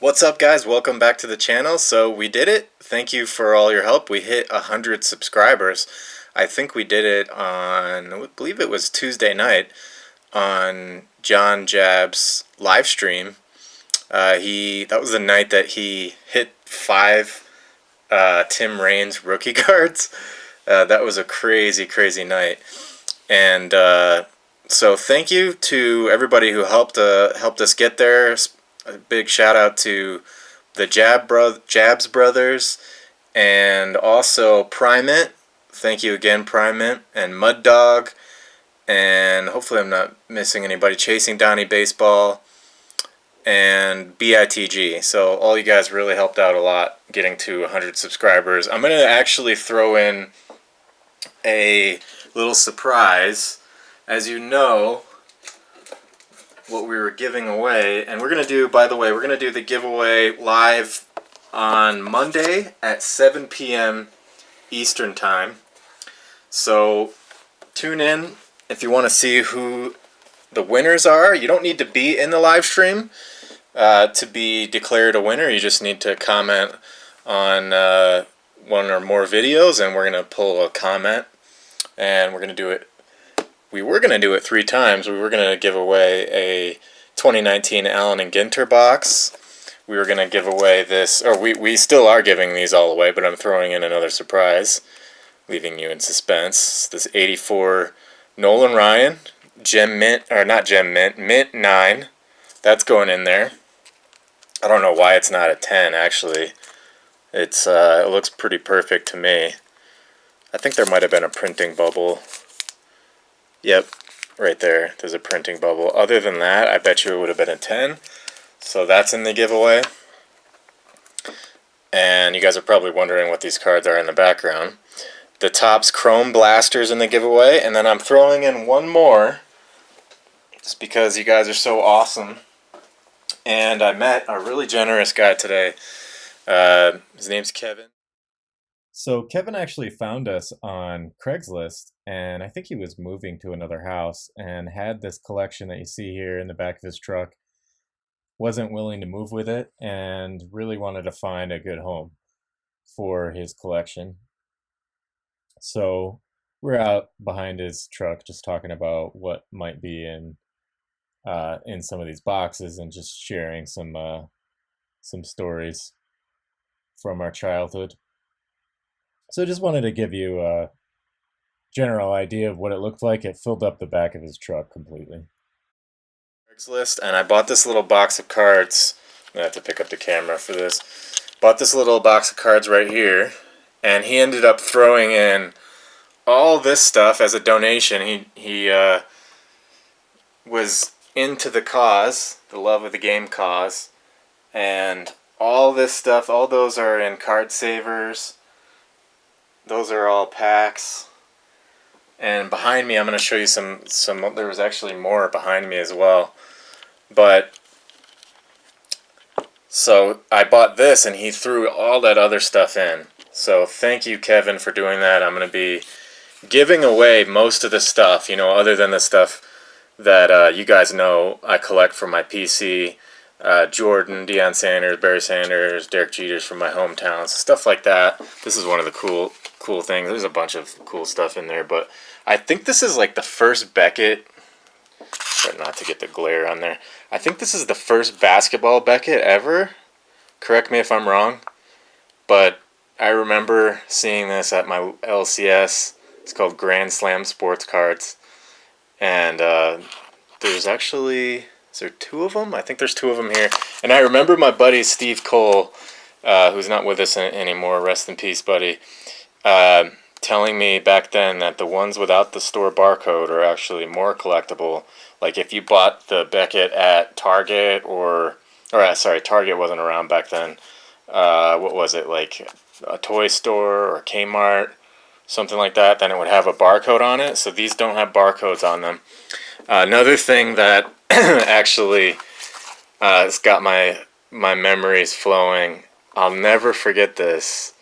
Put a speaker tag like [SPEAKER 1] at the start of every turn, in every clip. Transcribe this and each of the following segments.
[SPEAKER 1] What's up, guys? Welcome back to the channel. So we did it. Thank you for all your help. We hit 100 subscribers. I think we did it on, I believe it was Tuesday night on John Jab's live stream. That was the night that he hit 5 Tim Raines rookie cards. That was a crazy, crazy night. And so thank you to everybody who helped us get there. A big shout out to the Jabs brothers, and also Primate. Thank you again, Primate, and Mud Dog, and hopefully I'm not missing anybody. Chasing Donnie Baseball, and BITG. So all you guys really helped out a lot getting to 100 subscribers. I'm going to actually throw in a little surprise. As you know, what we were giving away, and we're going to do, by the way, we're going to do the giveaway live on Monday at 7 p.m. Eastern Time. So tune in if you want to see who the winners are. You don't need to be in the live stream to be declared a winner. You just need to comment on one or more videos, and we're going to pull a comment, and we're going to do it. We were going to do it 3 times. We were going to give away a 2019 Allen and Ginter box. We were going to give away this, or we still are giving these all away, but I'm throwing in another surprise, leaving you in suspense. This 84 Nolan Ryan, Gem Mint, or not Gem Mint, Mint 9. That's going in there. I don't know why it's not a 10, actually. It looks pretty perfect to me. I think there might have been a printing bubble. Yep, right there. There's a printing bubble. Other than that, I bet you it would have been a 10. So that's in the giveaway. And you guys are probably wondering what these cards are in the background. The Topps Chrome Blasters in the giveaway. And then I'm throwing in one more, just because you guys are so awesome. And I met a really generous guy today. His name's Kevin. So Kevin actually found us on Craigslist, and I think he was moving to another house and had this collection that you see here in the back of his truck. Wasn't willing to move with it and really wanted to find a good home for his collection. So we're out behind his truck just talking about what might be in some of these boxes, and just sharing some stories from our childhood. So I just wanted to give you a general idea of what it looked like. It filled up the back of his truck completely. Craigslist, and I bought this little box of cards. I'm gonna have to pick up the camera for this. Bought this little box of cards right here, and he ended up throwing in all this stuff as a donation. He was into the cause, the love of the game cause, and all this stuff, all those are in Card Savers. Those are all packs. And behind me, I'm going to show you some. There was actually more behind me as well. But so I bought this, and he threw all that other stuff in. So thank you, Kevin, for doing that. I'm going to be giving away most of the stuff, other than the stuff that you guys know I collect from my PC. Jordan, Deion Sanders, Barry Sanders, Derek Jeters from my hometown, stuff like that. This is one of the cool things. There's a bunch of cool stuff in there, but I think this is like the first Beckett. Try not to get the glare on there. I think this is the first basketball Beckett ever. Correct me if I'm wrong, but I remember seeing this at my LCS. It's called Grand Slam Sports Cards, and there's actually. Is there 2 of them? I think there's 2 of them here. And I remember my buddy Steve Cole, who's not with us anymore, rest in peace, buddy, telling me back then that the ones without the store barcode are actually more collectible. Like if you bought the Beckett at Target Target wasn't around back then. What was it, like a toy store or Kmart, something like that, then it would have a barcode on it. So these don't have barcodes on them. Another thing that actually it's got my memories flowing. I'll never forget this.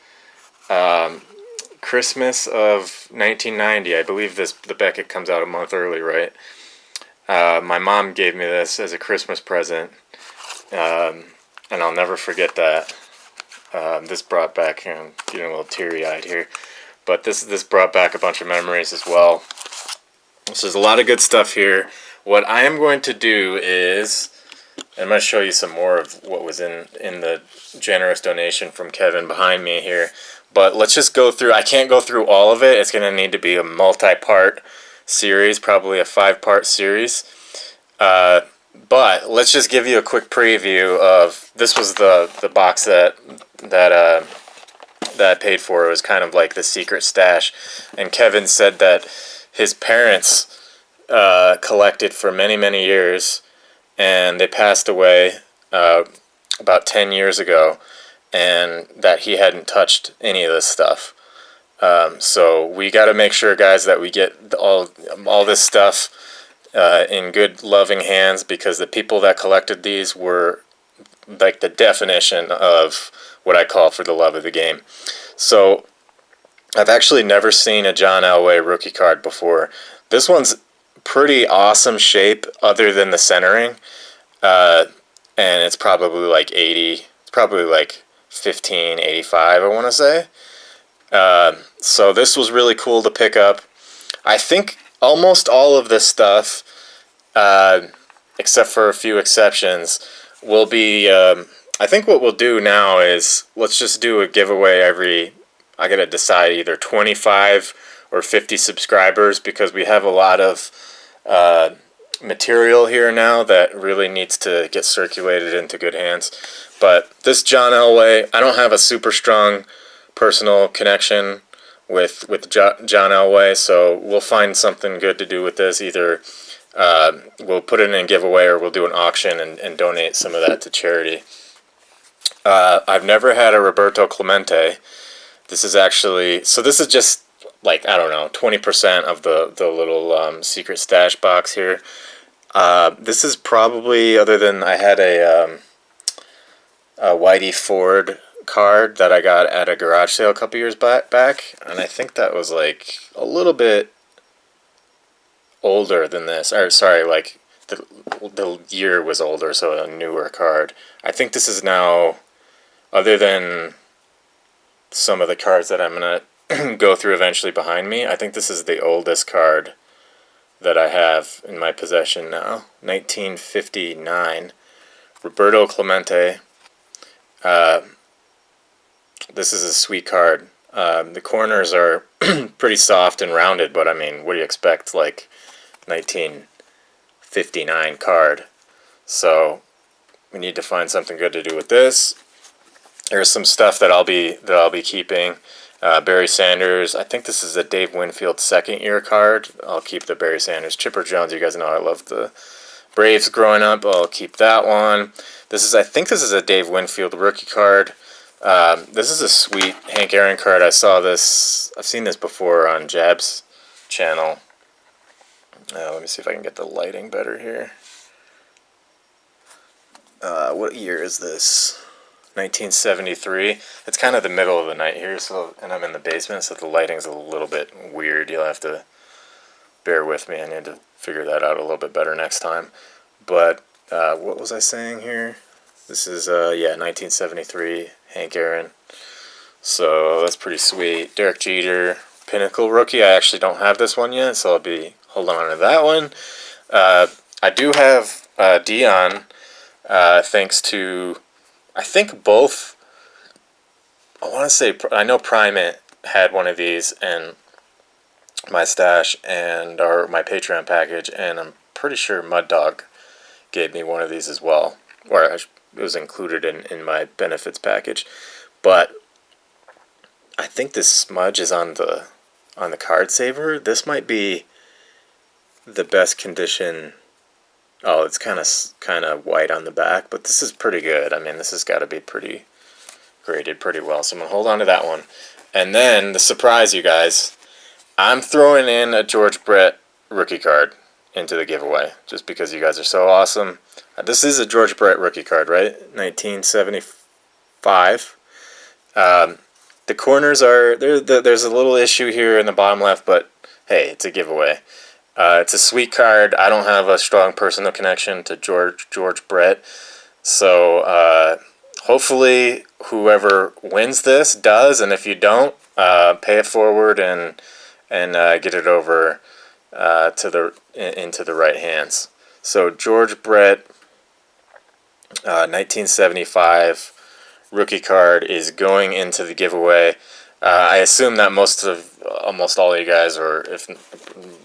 [SPEAKER 1] Christmas of 1990. I believe the Beckett comes out a month early, right? My mom gave me this as a Christmas present. and I'll never forget that. This brought back, I'm getting a little teary-eyed here, but this brought back a bunch of memories as well. So there's a lot of good stuff here. What I am going to do is, I'm going to show you some more of what was in the generous donation from Kevin behind me here. But let's just go through. I can't go through all of it. It's going to need to be a multi-part series, probably a 5-part series. But let's just give you a quick preview of, this was the box that I paid for. It was kind of like the secret stash. And Kevin said that his parents collected for many, many years, and they passed away about 10 years ago, and that he hadn't touched any of this stuff. So we got to make sure, guys, that we get all this stuff in good, loving hands, because the people that collected these were like the definition of what I call for the love of the game. So I've actually never seen a John Elway rookie card before. This one's pretty awesome shape, other than the centering, and it's probably like 80. It's probably like 1585, I want to say. So this was really cool to pick up. I think almost all of this stuff, except for a few exceptions, will be. I think what we'll do now is, let's just do a giveaway every. I gotta decide either 25 or 50 subscribers, because we have a lot of material here now that really needs to get circulated into good hands. But this John Elway, I don't have a super strong personal connection with John Elway, so we'll find something good to do with this. Either we'll put it in a giveaway, or we'll do an auction and donate some of that to charity. I've never had a Roberto Clemente. This is actually, so this is just like, I don't know, 20% of the little secret stash box here. This is probably, other than I had a Whitey Ford card that I got at a garage sale a couple years back, and I think that was like a little bit older than this. Or sorry, like the year was older, so a newer card. I think this is now, other than some of the cards that I'm going to go through eventually behind me, I think this is the oldest card that I have in my possession now. 1959. Roberto Clemente. This is a sweet card. The corners are pretty soft and rounded, but I mean, what do you expect? Like 1959 card. So we need to find something good to do with this. There's some stuff that I'll be keeping. Barry Sanders. I think this is a Dave Winfield second year card. I'll keep the Barry Sanders. Chipper Jones. You guys know I loved the Braves growing up. I'll keep that one. I think this is a Dave Winfield rookie card. This is a sweet Hank Aaron card. I've seen this before on Jab's channel. Let me see if I can get the lighting better here. What year is this? 1973. It's kind of the middle of the night here, and I'm in the basement, so the lighting's a little bit weird. You'll have to bear with me. I need to figure that out a little bit better next time. But what was I saying here? This is 1973 Hank Aaron. So that's pretty sweet. Derek Jeter, Pinnacle rookie. I actually don't have this one yet, so I'll be holding on to that one. I do have Dion, thanks to, I think both, I want to say, I know Primate had one of these in my stash or my Patreon package, and I'm pretty sure Mud Dog gave me one of these as well, or it was included in my benefits package. But I think this smudge is on the card saver. This might be the best condition. Oh, it's kind of white on the back, but this is pretty good. I mean, this has got to be pretty graded pretty well. So I'm going to hold on to that one. And then the surprise, you guys, I'm throwing in a George Brett rookie card into the giveaway just because you guys are so awesome. This is a George Brett rookie card, right? 1975. The corners are there's a little issue here in the bottom left, but hey, it's a giveaway. It's a sweet card. I don't have a strong personal connection to George Brett, so hopefully whoever wins this does, and if you don't, pay it forward and get it over into the right hands. So George Brett, 1975 rookie card is going into the giveaway. I assume that almost all of you guys, or if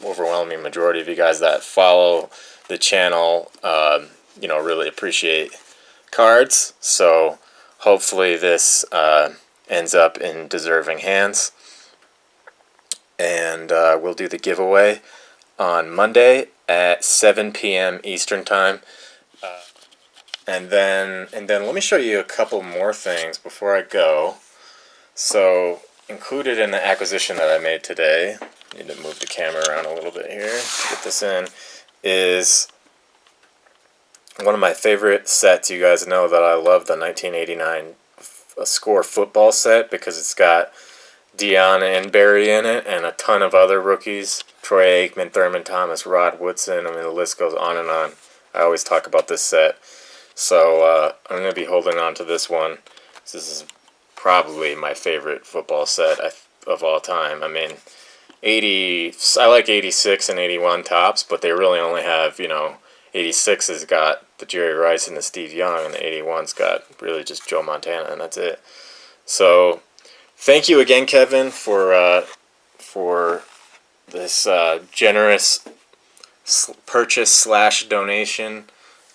[SPEAKER 1] overwhelming majority of you guys that follow the channel, really appreciate cards. So hopefully this ends up in deserving hands, and we'll do the giveaway on Monday at 7 p.m. Eastern time. And then let me show you a couple more things before I go. So included in the acquisition that I made today, need to move the camera around a little bit here to get this in, is one of my favorite sets. You guys know that I love the 1989 Score football set because it's got Dion and Barry in it and a ton of other rookies. Troy Aikman, Thurman Thomas, Rod Woodson. I mean, the list goes on and on. I always talk about this set. So I'm going to be holding on to this one. This is probably my favorite football set of all time. I mean, I like 86 and 81 tops, but they really only have, 86 has got the Jerry Rice and the Steve Young, and the 81's got really just Joe Montana, and that's it. So thank you again, Kevin, for this generous purchase / donation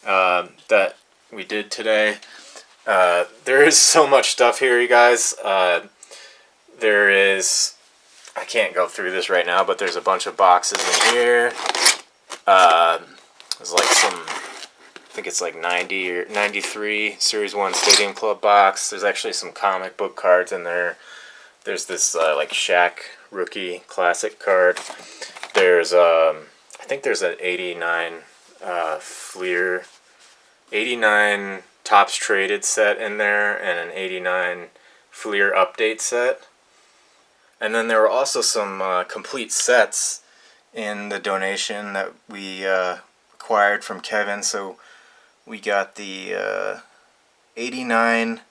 [SPEAKER 1] that we did today. There is so much stuff here, you guys. There is, I can't go through this right now, but there's a bunch of boxes in here. There's like I think it's like 90 or 93 Series 1 Stadium Club box. There's actually some comic book cards in there. There's this like Shaq rookie classic card. There's I think there's an 89 Fleer 89 Tops Traded set in there, and an 89 Fleer update set. And then there were also some complete sets in the donation that we acquired from Kevin. So we got the 89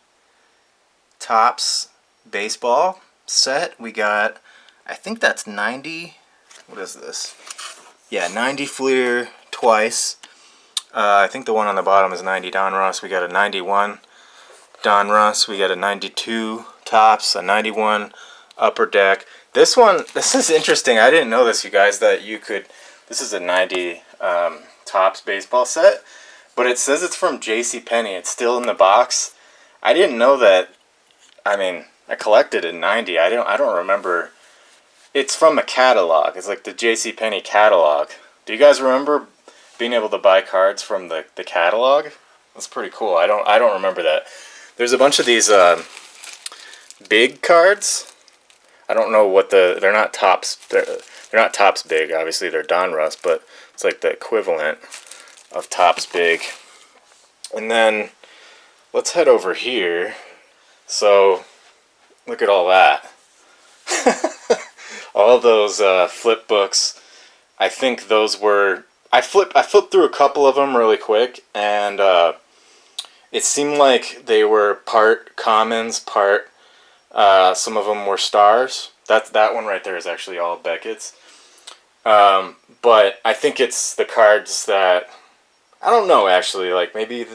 [SPEAKER 1] Tops baseball set. We got, I think that's 90, what is this? Yeah, 90 Fleer twice. I think the one on the bottom is 90 Donruss. We got a 91 Donruss. We got a 92 Tops, a 91 Upper Deck. This is interesting. I didn't know this, you guys, that you could, this is a 90 Tops baseball set, but it says it's from JCPenney. It's still in the box. I didn't know that. I mean, I collected in 90. I don't remember. It's from a catalog. It's like the JCPenney catalog. Do you guys remember being able to buy cards from the catalog? That's pretty cool. I don't remember that. There's a bunch of these big cards. I don't know what they're not Tops. They're not Tops big. Obviously they're Donruss, but it's like the equivalent of Tops big. And then let's head over here. So look at all that. All those flip books. I think those were, I flipped through a couple of them really quick, and it seemed like they were part commons, part some of them were stars. That one right there is actually all Beckett's. But I think it's the cards that, I don't know actually, like maybe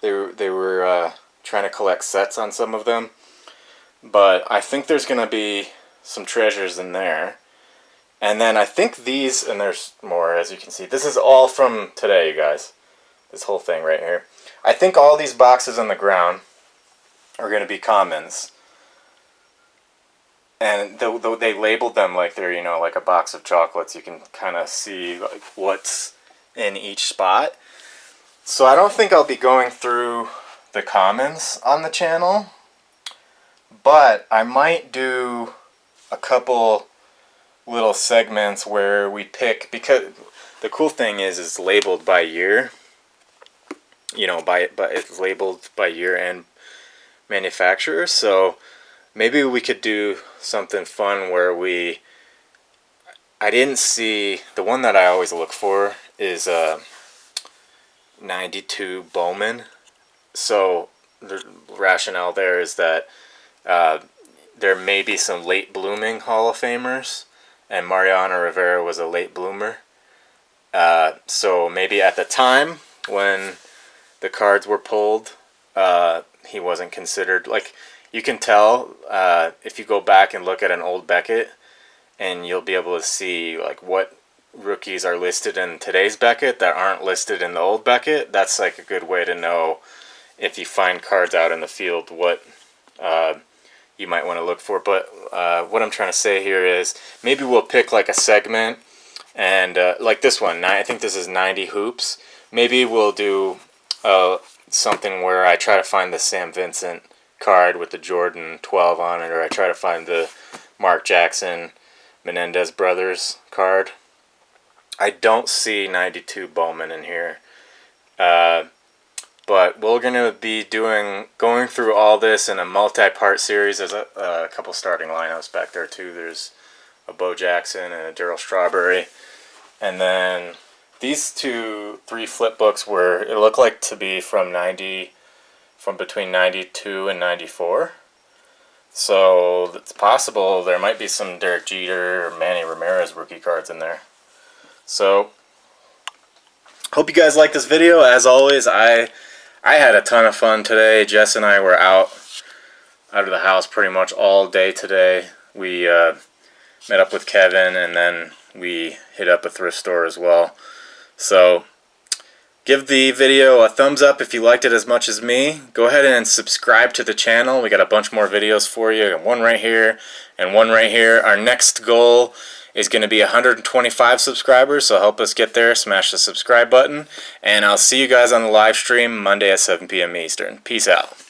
[SPEAKER 1] they were trying to collect sets on some of them. But I think there's going to be some treasures in there. And then I think these, and there's more as you can see. This is all from today, you guys. This whole thing right here. I think all these boxes on the ground are going to be commons. And though they labeled them like they're, like a box of chocolates, you can kind of see like what's in each spot. So I don't think I'll be going through the commons on the channel. But I might do a couple little segments where we pick, because the cool thing is it's labeled by year. But it's labeled by year and manufacturer. So maybe we could do something fun where I didn't see, the one that I always look for is 92 Bowman. So the rationale there is that there may be some late blooming Hall of Famers, and Mariano Rivera was a late bloomer. So maybe at the time when the cards were pulled, he wasn't considered. Like, you can tell if you go back and look at an old Beckett, and you'll be able to see like what rookies are listed in today's Beckett that aren't listed in the old Beckett. That's like a good way to know, if you find cards out in the field, what you might want to look for. But what I'm trying to say here is, maybe we'll pick like a segment, and like this one, I think this is 90 hoops. Maybe we'll do something where I try to find the Sam Vincent card with the Jordan 12 on it, or I try to find the Mark Jackson Menendez brothers card. I don't see 92 Bowman in here. But we're going to be going through all this in a multi-part series. There's a couple starting lineups back there too. There's a Bo Jackson and a Darryl Strawberry. And then these 3 flip books it looked like to be from between 92 and 94. So it's possible there might be some Derek Jeter or Manny Ramirez rookie cards in there. So hope you guys like this video. As always, I had a ton of fun today. Jess and I were out of the house pretty much all day today. We met up with Kevin, and then we hit up a thrift store as well. So give the video a thumbs up if you liked it as much as me. Go ahead and subscribe to the channel. We got a bunch more videos for you. One right here and one right here. Our next goal is going to be 125 subscribers, so help us get there. Smash the subscribe button, and I'll see you guys on the live stream Monday at 7 p.m. Eastern. Peace out.